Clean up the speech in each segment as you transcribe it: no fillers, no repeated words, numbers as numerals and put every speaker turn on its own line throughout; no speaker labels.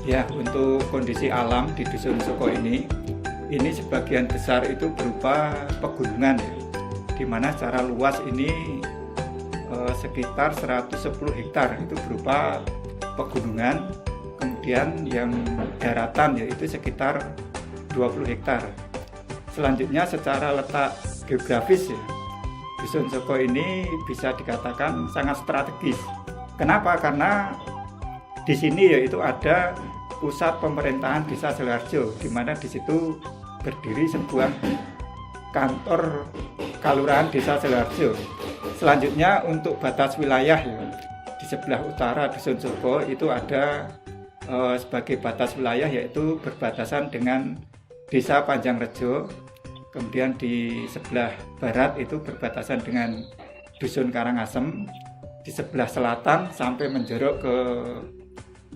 Ya, untuk kondisi alam di Dusun Soko ini sebagian besar itu berupa pegunungan ya, di mana secara luas ini sekitar 110 hektar itu berupa pegunungan, kemudian yang daratan yaitu sekitar 20 hektar. Selanjutnya secara letak geografis ya, Dusun Soko ini bisa dikatakan sangat strategis. Kenapa? Karena di sini yaitu ada pusat pemerintahan Desa Seloharjo, di mana di situ berdiri sebuah kantor Kelurahan Desa Seloharjo. Selanjutnya untuk batas wilayah ya, di sebelah utara Dusun Soko itu ada sebagai batas wilayah yaitu berbatasan dengan Desa Panjangrejo. Kemudian di sebelah barat itu berbatasan dengan Dusun Karangasem. Di sebelah selatan sampai menjorok ke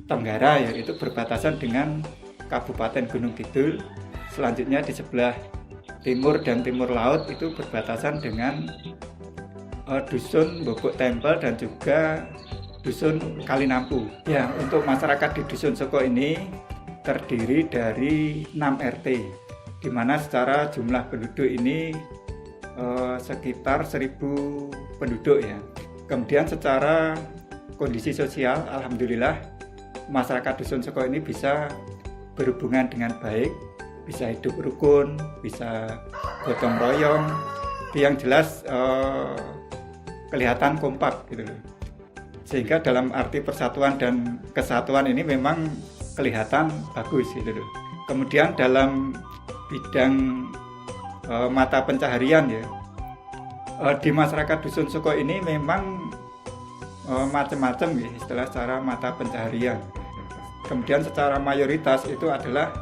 Tenggara yaitu berbatasan dengan Kabupaten Gunung Kidul. Selanjutnya di sebelah timur dan timur laut itu berbatasan dengan Dusun Bobok Tempel dan juga Dusun Kalinampu. Ya, untuk masyarakat di Dusun Soko ini terdiri dari 6 RT, di mana secara jumlah penduduk ini sekitar 1000 penduduk ya. Kemudian secara kondisi sosial, alhamdulillah masyarakat Dusun Soko ini bisa berhubungan dengan baik, bisa hidup rukun, bisa gotong royong, yang jelas kelihatan kompak gitu loh. Sehingga dalam arti persatuan dan kesatuan ini memang kelihatan bagus gitu loh. Kemudian dalam bidang mata pencaharian ya, di masyarakat Dusun Soko ini memang macam-macam ya istilah secara mata pencaharian. Kemudian secara mayoritas itu adalah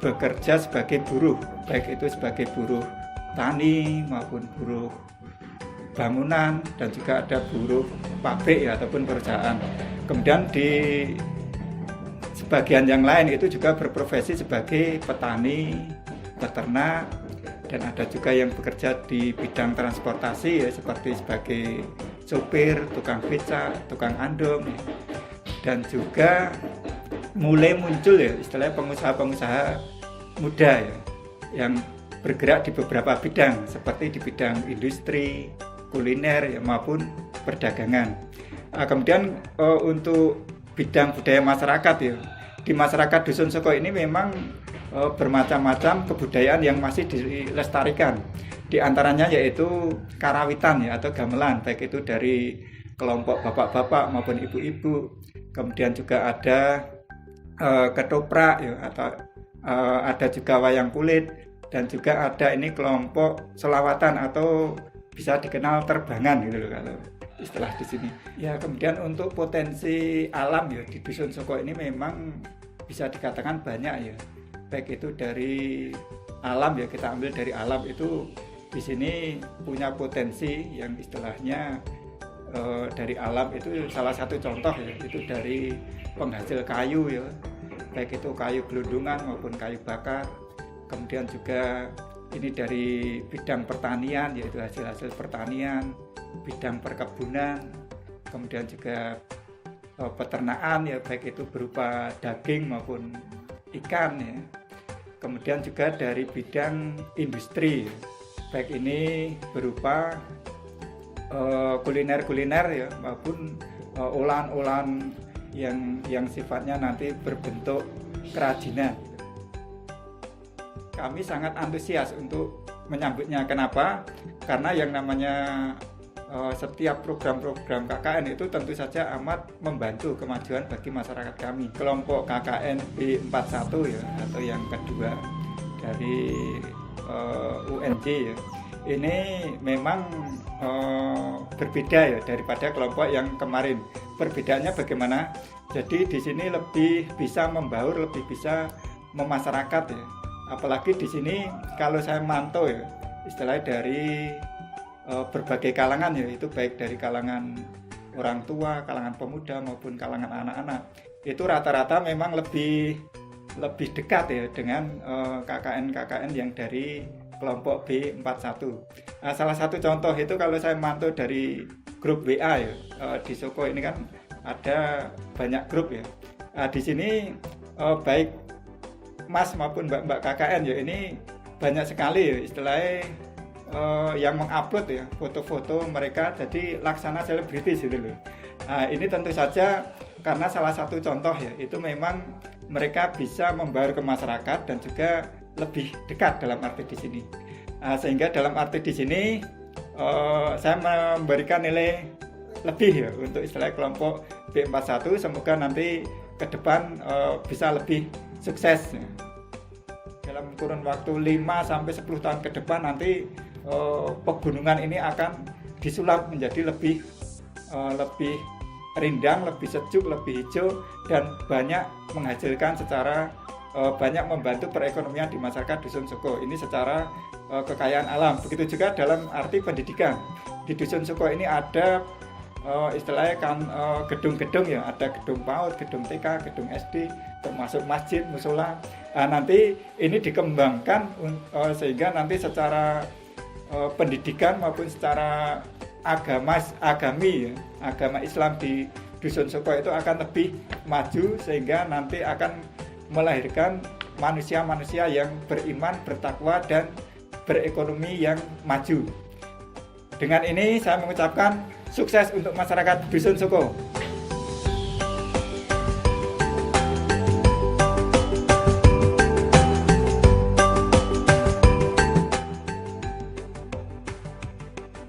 bekerja sebagai buruh, baik itu sebagai buruh tani maupun buruh bangunan dan juga ada buruh pabrik ya ataupun perusahaan. Kemudian di sebagian yang lain itu juga berprofesi sebagai petani, peternak, dan ada juga yang bekerja di bidang transportasi ya seperti sebagai sopir, tukang beca, tukang andong, dan juga mulai muncul ya istilahnya pengusaha-pengusaha muda ya yang bergerak di beberapa bidang seperti di bidang industri, kuliner ya, maupun perdagangan. Kemudian untuk bidang budaya masyarakat ya, di masyarakat Dusun Soko ini memang bermacam-macam kebudayaan yang masih dilestarikan. Di antaranya yaitu karawitan ya atau gamelan, baik itu dari kelompok bapak-bapak maupun ibu-ibu. Kemudian juga ada ketoprak ya, atau ada juga wayang kulit, dan juga ada ini kelompok selawatan atau bisa dikenal terbangan gitu loh kalau istilah di sini. Ya, kemudian untuk potensi alam ya di Dusun Soko ini memang bisa dikatakan banyak ya. Baik itu dari alam ya, kita ambil dari alam itu di sini punya potensi yang istilahnya dari alam itu salah satu contoh ya itu dari penghasil kayu ya, baik itu kayu gelundungan maupun kayu bakar. Kemudian juga ini dari bidang pertanian yaitu hasil-hasil pertanian, bidang perkebunan, kemudian juga peternakan ya baik itu berupa daging maupun ikan ya. Kemudian juga dari bidang industri baik ini berupa kuliner-kuliner ya, maupun olahan-olahan yang sifatnya nanti berbentuk kerajinan. Kami sangat antusias untuk menyambutnya. Kenapa? Karena yang namanya setiap program-program KKN itu tentu saja amat membantu kemajuan bagi masyarakat kami. Kelompok KKN B41 ya, atau yang kedua dari UNJ ya, ini memang berbeda ya daripada kelompok yang kemarin. Perbedaannya bagaimana? Jadi di sini lebih bisa membaur, lebih bisa memasyarakat ya. Apalagi di sini kalau saya mantau ya, istilahnya dari berbagai kalangan ya, itu baik dari kalangan orang tua, kalangan pemuda maupun kalangan anak-anak, itu rata-rata memang lebih dekat ya dengan KKN yang dari kelompok B41. Nah, salah satu contoh itu kalau saya mantau dari grup WA ya, di Soko ini kan ada banyak grup ya. Nah, di sini baik Mas maupun Mbak KKN ya, ini banyak sekali ya istilahnya yang mengupload ya foto-foto mereka jadi laksana selebritis gitu loh. Nah, ini tentu saja karena salah satu contoh ya, itu memang mereka bisa membaur ke masyarakat dan juga lebih dekat dalam arti di sini. Nah, sehingga dalam arti di sini saya memberikan nilai lebih ya untuk istilah kelompok B41. Semoga nanti ke depan bisa lebih sukses ya. Dalam kurun waktu 5-10 tahun ke depan nanti pegunungan ini akan disulap menjadi lebih rindang, lebih sejuk, lebih hijau, dan banyak menghasilkan secara banyak membantu perekonomian di masyarakat Dusun Soko ini secara kekayaan alam. Begitu juga dalam arti pendidikan. Di Dusun Soko ini ada istilahnya kan gedung-gedung ya, ada gedung PAUD, gedung TK, gedung SD, termasuk masjid, musola. Nah, nanti ini dikembangkan sehingga nanti secara pendidikan maupun secara agama Islam di Dusun Soko itu akan lebih maju, sehingga nanti akan melahirkan manusia-manusia yang beriman, bertakwa, dan berekonomi yang maju. Dengan ini saya mengucapkan sukses untuk masyarakat Dusun Soko.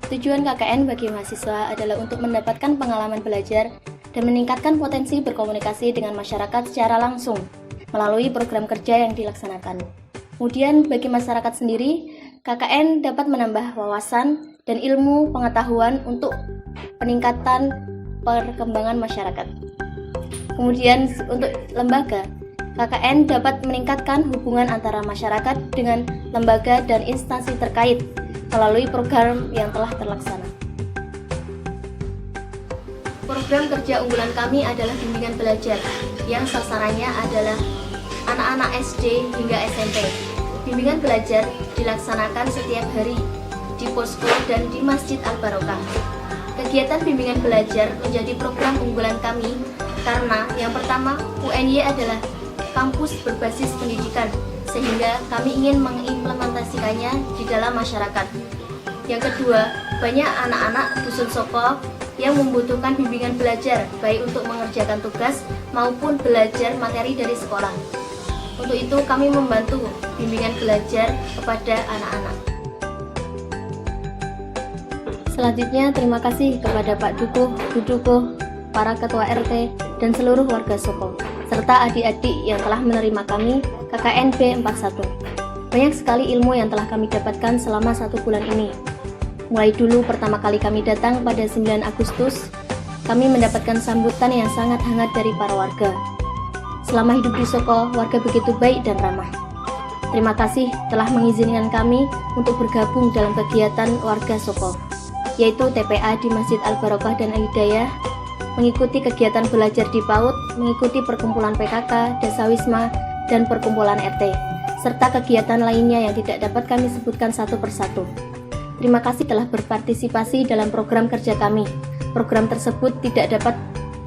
Tujuan KKN bagi mahasiswa adalah untuk mendapatkan pengalaman belajar dan meningkatkan potensi berkomunikasi dengan masyarakat secara langsung melalui program kerja yang dilaksanakan. Kemudian bagi masyarakat sendiri, KKN dapat menambah wawasan dan ilmu pengetahuan untuk peningkatan perkembangan masyarakat. Kemudian untuk lembaga, KKN dapat meningkatkan hubungan antara masyarakat dengan lembaga dan instansi terkait melalui program yang telah terlaksana. Program kerja unggulan kami adalah bimbingan belajar yang sasarannya adalah anak-anak SD hingga SMP. Bimbingan belajar dilaksanakan setiap hari di posko dan di Masjid Al-Barokah. Kegiatan bimbingan belajar menjadi program unggulan kami karena yang pertama, UNY adalah kampus berbasis pendidikan, sehingga kami ingin mengimplementasikannya di dalam masyarakat. Yang kedua, banyak anak-anak Dusun Soko yang membutuhkan bimbingan belajar, baik untuk mengerjakan tugas maupun belajar materi dari sekolah. Untuk itu kami membantu bimbingan belajar kepada anak-anak. Selanjutnya, terima kasih kepada Pak Dukuh, Bu Dukuh, para ketua RT, dan seluruh warga Soko, serta adik-adik yang telah menerima kami KKN B41. Banyak sekali ilmu yang telah kami dapatkan selama 1 bulan ini. Mulai dulu pertama kali kami datang pada 9 Agustus, kami mendapatkan sambutan yang sangat hangat dari para warga. Selama hidup di Soko, warga begitu baik dan ramah. Terima kasih telah mengizinkan kami untuk bergabung dalam kegiatan warga Soko, yaitu TPA di Masjid Al-Barokah dan Al-Hidayah, mengikuti kegiatan belajar di PAUD, mengikuti perkumpulan PKK, Dasawisma, dan perkumpulan RT, serta kegiatan lainnya yang tidak dapat kami sebutkan satu persatu. Terima kasih telah berpartisipasi dalam program kerja kami. Program tersebut tidak dapat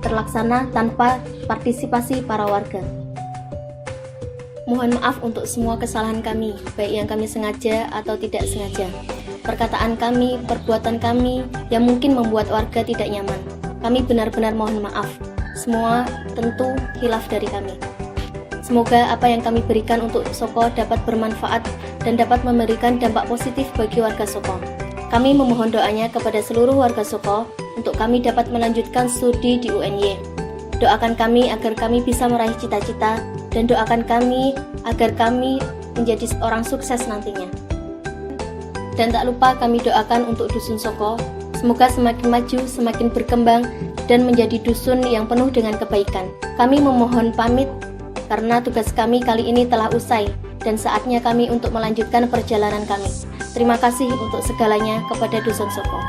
terlaksana tanpa partisipasi para warga. Mohon maaf untuk semua kesalahan kami, baik yang kami sengaja atau tidak sengaja. perkataan kami, perbuatan kami yang mungkin membuat warga tidak nyaman. Kami benar-benar mohon maaf. Semua tentu khilaf dari kami. Semoga apa yang kami berikan untuk Soko dapat bermanfaat dan dapat memberikan dampak positif bagi warga Soko. Kami memohon doanya kepada seluruh warga Soko untuk kami dapat melanjutkan studi di UNY. Doakan kami agar kami bisa meraih cita-cita dan doakan kami agar kami menjadi orang sukses nantinya. Dan tak lupa kami doakan untuk Dusun Soko, semoga semakin maju, semakin berkembang, dan menjadi dusun yang penuh dengan kebaikan. Kami memohon pamit karena tugas kami kali ini telah usai dan saatnya kami untuk melanjutkan perjalanan kami. Terima kasih untuk segalanya kepada Dusun Soko.